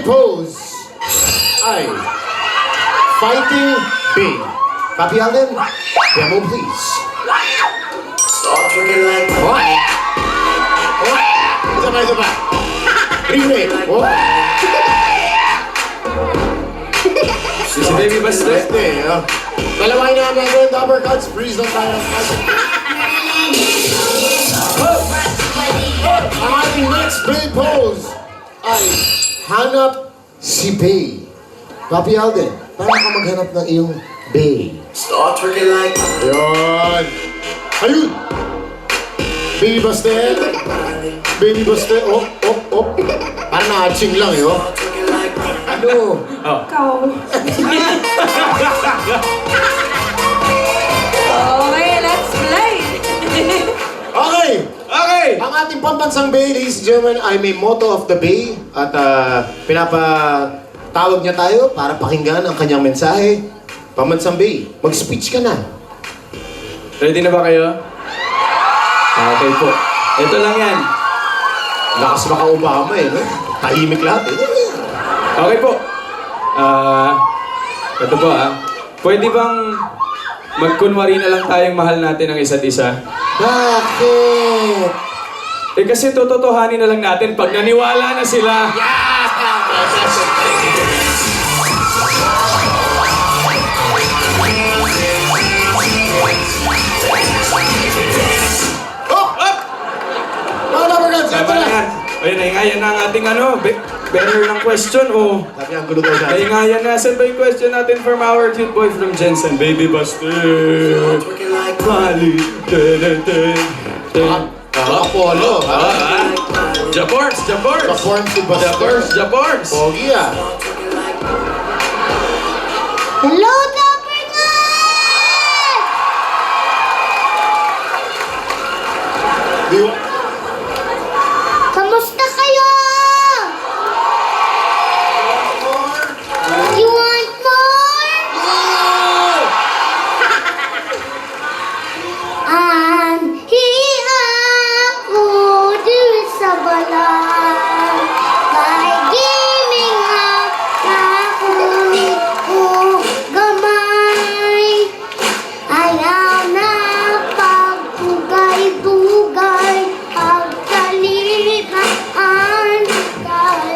Pose ay Fighting Big. Papi Alden, demo please. Start drinking like What? What? Isa pa. Remake. What? Si Baby Basta. Dalawain na natin the uppercuts. Freeze lang tayo. Ang ating next big pose ay hanap si Bay. Papi Alden, paano ka maghanap ng iyong Bay? Start drinking like Ayun! Ayun! Baby Bastet! Baby Bastet! Oh! Parang na-aching lang eh, oh. drinking like Ano? Ikaw. Okay, let's play. Okay! Okay! Ang ating pambansang Bay, ladies and gentlemen, ay may motto of the Bay at pinapatawag niya tayo para pakinggan ang kanyang mensahe. Pambansang Bay, mag-speech ka na. Ready na ba kayo? Okay po. Ito lang yan. Lakas baka Obama eh, no? Tahimik lahat eh. Okay po. Ito po Pwede bang magkunwari na lang tayong mahal natin ang isa't isa? Bakit? Eh kasi tototohanin na lang natin pag naniwala na sila. Tama na yan. Ayun, nahingayan na ang ating bearer ng question o... Sabi ang gulo daw dyan. Nahingayan na. Saan ba yung question natin from our cute boy from Jensen? Baby Buster. drinking like Mali. Apollo, ha? Jaports! Perform si Buster. Jaports! Pogi ah. drinking like Hello, Dappercat! Kamusta kayo? You want more? Anhi ako dito sa balat. May giming ako ko gamay. Ayaw na pagtugay-tugay. Pagkalitaan kay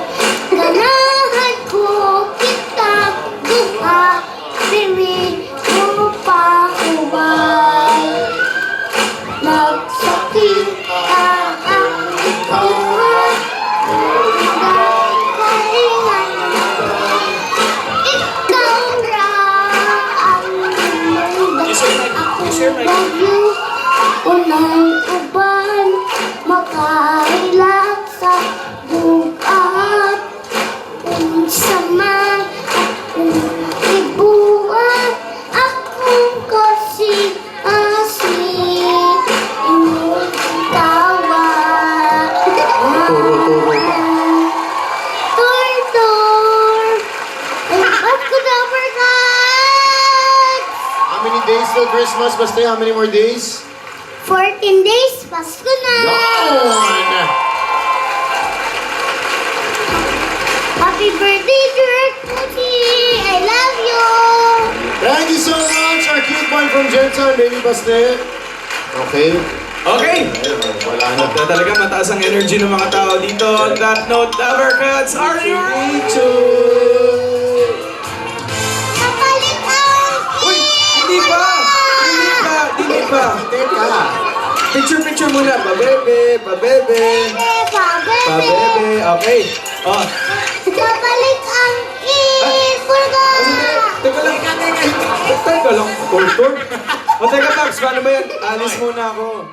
ganahan ko kita duha. Diri ko pa ubay. Nagsakit ang ikuha. Ikaw ra ang ako bagyo. Unang uban makailak sa bukat. Unsa man akong ibuhat. Akong kasi asli inyong tawa. Tur. Ba't ko na Dappercat? How many days till Christmas, Basta? How many more days? 14 days, Pasko na! Yun! Happy birthday, Dirk Puti! I love you! Thank you so much, our cute boy from Jensen, Baby Basta. Okay. Okay! Wala na. Talaga mataas ang energy ng mga tao dito. On that note, Dappercats, are you ready to... Kapalit ang Uy! Hindi pa! Teka. Picture muna. Pabebe. bebe! Okay. Kapalit ang purga! Teka lang. Teka lang. Teka, Paps, paano ba yan? Alis muna ako.